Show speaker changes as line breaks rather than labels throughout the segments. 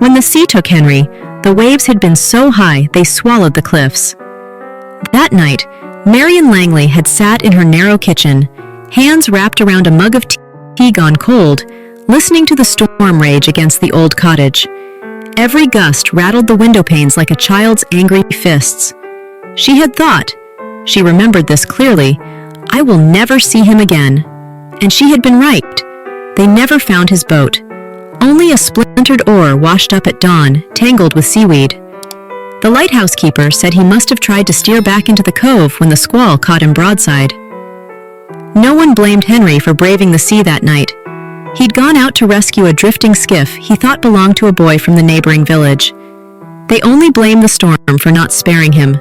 When the sea took Henry, the waves had been so high they swallowed the cliffs. That night, Marian Langley had sat in her narrow kitchen, hands wrapped around a mug of tea gone cold, listening to the storm rage against the old cottage. Every gust rattled the window panes like a child's angry fists. She had thought, she remembered this clearly, I will never see him again. And she had been right. They never found his boat. Only a splintered oar washed up at dawn, tangled with seaweed. The lighthouse keeper said he must have tried to steer back into the cove when the squall caught him broadside. No one blamed Henry for braving the sea that night. He'd gone out to rescue a drifting skiff he thought belonged to a boy from the neighboring village. They only blamed the storm for not sparing him.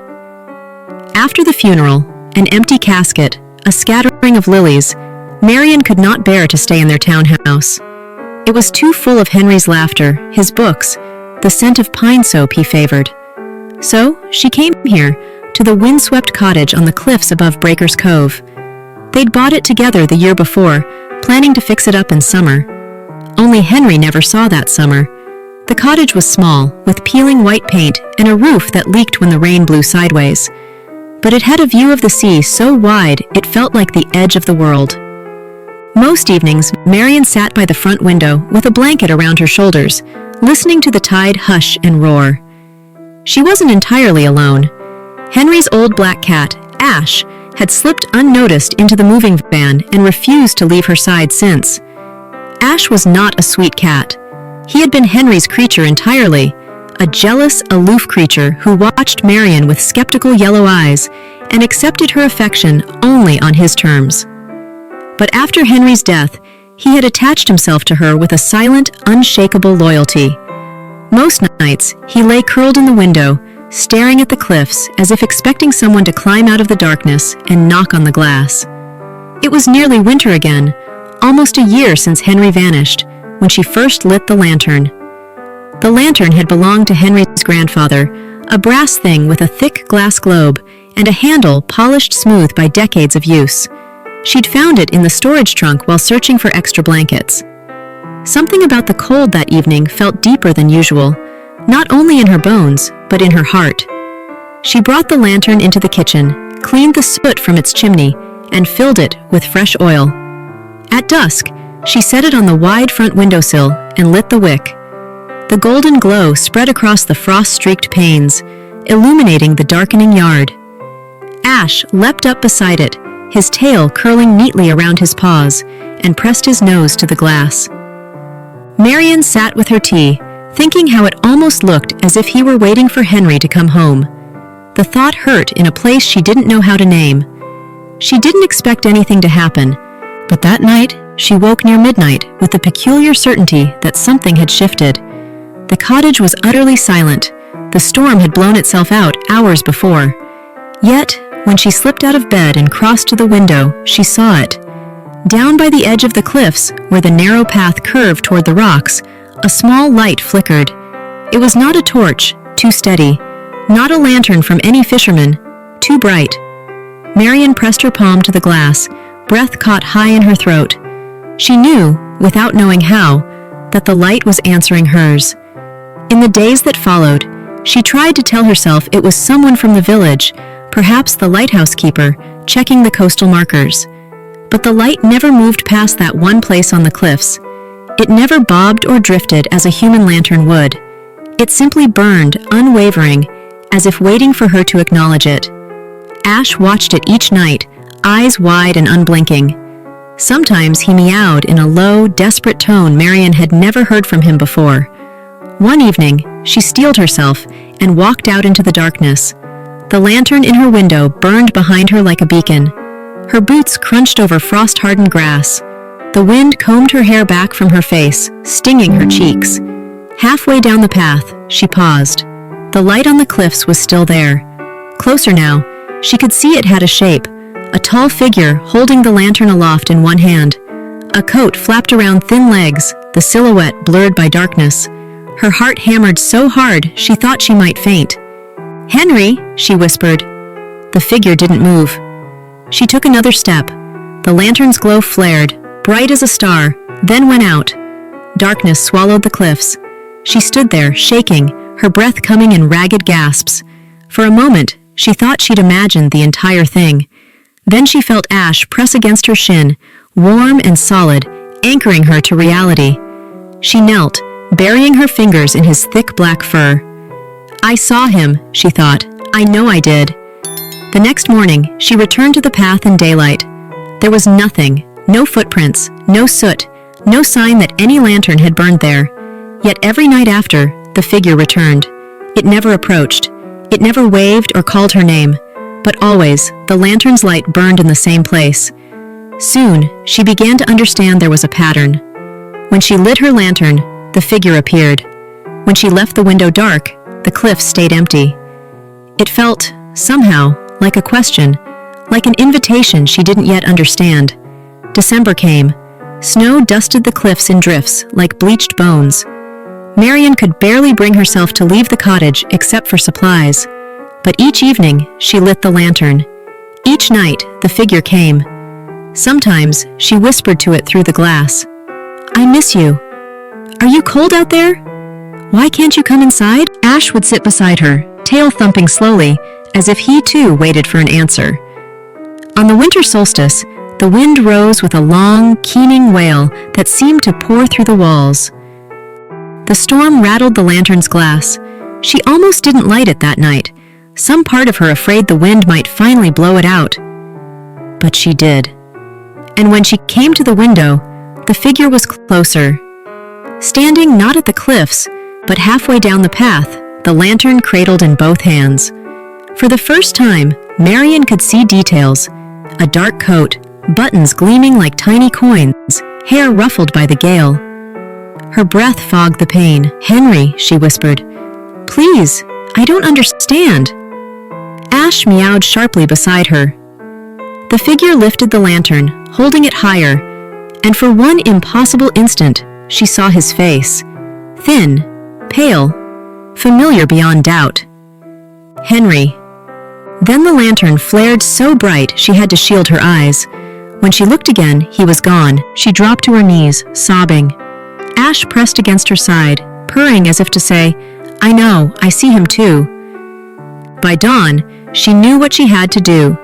After the funeral, an empty casket, a scattering of lilies, Marian could not bear to stay in their townhouse. It was too full of Henry's laughter, his books, the scent of pine soap he favored. So she came here, to the windswept cottage on the cliffs above Breaker's Cove. They'd bought it together the year before, planning to fix it up in summer. Only Henry never saw that summer. The cottage was small, with peeling white paint and a roof that leaked when the rain blew sideways. But it had a view of the sea so wide it felt like the edge of the world. Most evenings, Marian sat by the front window with a blanket around her shoulders, listening to the tide hush and roar. She wasn't entirely alone. Henry's old black cat, Ash, had slipped unnoticed into the moving van and refused to leave her side since. Ash was not a sweet cat. He had been Henry's creature entirely, a jealous, aloof creature who watched Marian with skeptical yellow eyes and accepted her affection only on his terms. But after Henry's death, he had attached himself to her with a silent, unshakable loyalty. Most nights, he lay curled in the window, staring at the cliffs as if expecting someone to climb out of the darkness and knock on the glass. It was nearly winter again, almost a year since Henry vanished, when she first lit the lantern. The lantern had belonged to Henry's grandfather, a brass thing with a thick glass globe and a handle polished smooth by decades of use. She'd found it in the storage trunk while searching for extra blankets. Something about the cold that evening felt deeper than usual, not only in her bones, but in her heart. She brought the lantern into the kitchen, cleaned the soot from its chimney, and filled it with fresh oil. At dusk, she set it on the wide front windowsill and lit the wick. The golden glow spread across the frost-streaked panes, illuminating the darkening yard. Ash leapt up beside it, his tail curling neatly around his paws, and pressed his nose to the glass. Marian sat with her tea, thinking how it almost looked as if he were waiting for Henry to come home. The thought hurt in a place she didn't know how to name. She didn't expect anything to happen, but that night she woke near midnight with the peculiar certainty that something had shifted. The cottage was utterly silent. The storm had blown itself out hours before. Yet, when she slipped out of bed and crossed to the window, she saw it. Down by the edge of the cliffs, where the narrow path curved toward the rocks, a small light flickered. It was not a torch, too steady, not a lantern from any fisherman, too bright. Marian pressed her palm to the glass, breath caught high in her throat. She knew, without knowing how, that the light was answering hers. In the days that followed, she tried to tell herself it was someone from the village, perhaps the lighthouse keeper, checking the coastal markers. But the light never moved past that one place on the cliffs. It never bobbed or drifted as a human lantern would. It simply burned, unwavering, as if waiting for her to acknowledge it. Ash watched it each night, eyes wide and unblinking. Sometimes he meowed in a low, desperate tone Marian had never heard from him before. One evening, she steeled herself and walked out into the darkness. The lantern in her window burned behind her like a beacon. Her boots crunched over frost-hardened grass. The wind combed her hair back from her face, stinging her cheeks. Halfway down the path, she paused. The light on the cliffs was still there. Closer now, she could see it had a shape, a tall figure holding the lantern aloft in one hand. A coat flapped around thin legs, the silhouette blurred by darkness. Her heart hammered so hard she thought she might faint. "Henry," she whispered. The figure didn't move. She took another step. The lantern's glow flared, bright as a star, then went out. Darkness swallowed the cliffs. She stood there, shaking, her breath coming in ragged gasps. For a moment, she thought she'd imagined the entire thing. Then she felt Ash press against her shin, warm and solid, anchoring her to reality. She knelt, burying her fingers in his thick black fur. I saw him, she thought. I know I did. The next morning, she returned to the path in daylight. There was nothing, no footprints, no soot, no sign that any lantern had burned there. Yet every night after, the figure returned. It never approached. It never waved or called her name. But always, the lantern's light burned in the same place. Soon, she began to understand there was a pattern. When she lit her lantern, the figure appeared. When she left the window dark, the cliffs stayed empty. It felt, somehow, like a question, like an invitation she didn't yet understand. December came. Snow dusted the cliffs in drifts, like bleached bones. Marian could barely bring herself to leave the cottage except for supplies. But each evening, she lit the lantern. Each night, the figure came. Sometimes, she whispered to it through the glass. I miss you. Are you cold out there? Why can't you come inside? Ash would sit beside her, tail thumping slowly, as if he too waited for an answer. On the winter solstice, the wind rose with a long, keening wail that seemed to pour through the walls. The storm rattled the lantern's glass. She almost didn't light it that night, some part of her afraid the wind might finally blow it out. But she did. And when she came to the window, the figure was closer. Standing not at the cliffs, but halfway down the path, the lantern cradled in both hands. For the first time, Marian could see details. A dark coat, buttons gleaming like tiny coins, hair ruffled by the gale. Her breath fogged the pain. Henry, she whispered. Please, I don't understand. Ash meowed sharply beside her. The figure lifted the lantern, holding it higher, and for one impossible instant, she saw his face. Thin, pale, familiar beyond doubt. Henry. Then the lantern flared so bright she had to shield her eyes. When she looked again, he was gone. She dropped to her knees, sobbing. Ash pressed against her side, purring as if to say, I know, I see him too. By dawn, she knew what she had to do.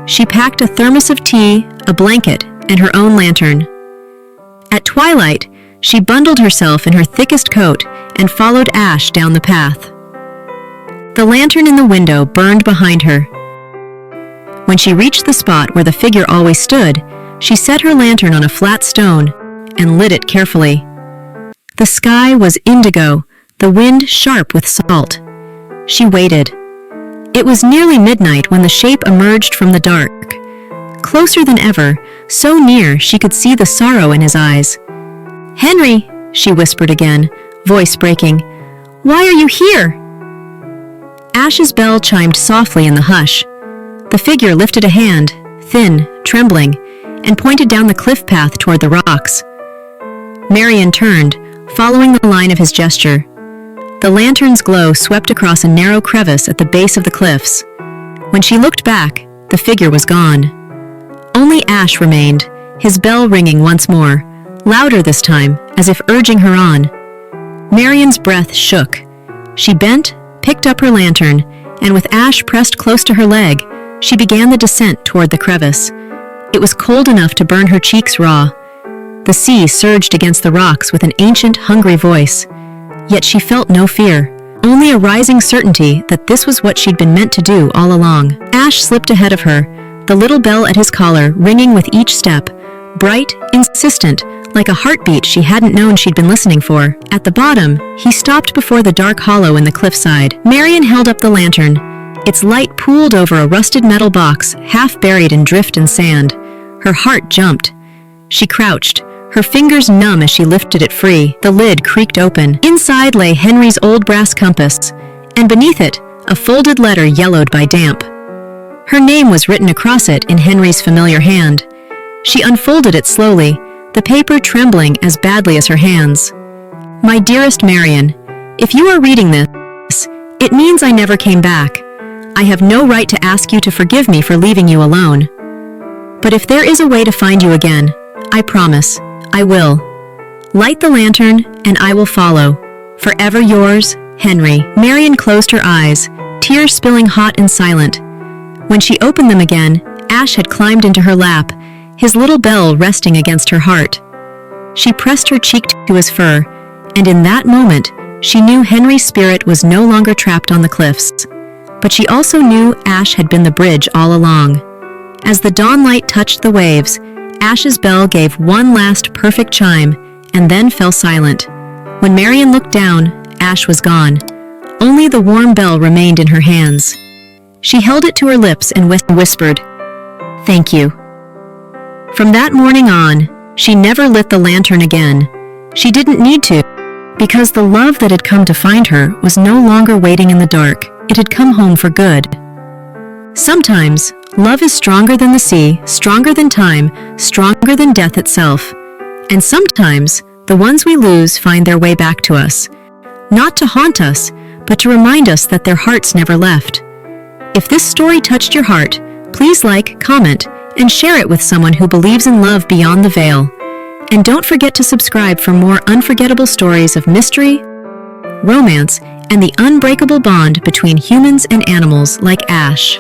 She packed a thermos of tea, a blanket, and her own lantern. At twilight, she bundled herself in her thickest coat and followed Ash down the path. The lantern in the window burned behind her. When she reached the spot where the figure always stood, she set her lantern on a flat stone and lit it carefully. The sky was indigo, the wind sharp with salt. She waited. It was nearly midnight when the shape emerged from the dark. Closer than ever, so near she could see the sorrow in his eyes. Henry, she whispered again, voice breaking. Why are you here? Ash's bell chimed softly in the hush. The figure lifted a hand, thin, trembling, and pointed down the cliff path toward the rocks. Marian turned, following the line of his gesture. The lantern's glow swept across a narrow crevice at the base of the cliffs. When she looked back, the figure was gone. Only Ash remained, his bell ringing once more, louder this time, as if urging her on. Marian's breath shook. She bent, picked up her lantern, and with Ash pressed close to her leg, she began the descent toward the crevice. It was cold enough to burn her cheeks raw. The sea surged against the rocks with an ancient, hungry voice. Yet she felt no fear, only a rising certainty that this was what she'd been meant to do all along. Ash slipped ahead of her, the little bell at his collar ringing with each step, bright, insistent, like a heartbeat she hadn't known she'd been listening for. At the bottom, he stopped before the dark hollow in the cliffside. Marian held up the lantern. Its light pooled over a rusted metal box, half buried in drift and sand. Her heart jumped. She crouched, her fingers numb as she lifted it free. The lid creaked open. Inside lay Henry's old brass compass, and beneath it, a folded letter yellowed by damp. Her name was written across it in Henry's familiar hand. She unfolded it slowly, the paper trembling as badly as her hands. My dearest Marian, if you are reading this, it means I never came back. I have no right to ask you to forgive me for leaving you alone. But if there is a way to find you again, I promise, I will. Light the lantern, and I will follow. Forever yours, Henry. Marian closed her eyes, tears spilling hot and silent. When she opened them again, Ash had climbed into her lap, his little bell resting against her heart. She pressed her cheek to his fur, and in that moment, she knew Henry's spirit was no longer trapped on the cliffs. But she also knew Ash had been the bridge all along. As the dawnlight touched the waves, Ash's bell gave one last perfect chime, and then fell silent. When Marian looked down, Ash was gone. Only the warm bell remained in her hands. She held it to her lips and whispered, "Thank you." From that morning on, she never lit the lantern again. She didn't need to, because the love that had come to find her was no longer waiting in the dark. It had come home for good. Sometimes, love is stronger than the sea, stronger than time, stronger than death itself. And sometimes, the ones we lose find their way back to us. Not to haunt us, but to remind us that their hearts never left. If this story touched your heart, please like, comment, and share it with someone who believes in love beyond the veil. And don't forget to subscribe for more unforgettable stories of mystery, romance, and the unbreakable bond between humans and animals like Ash.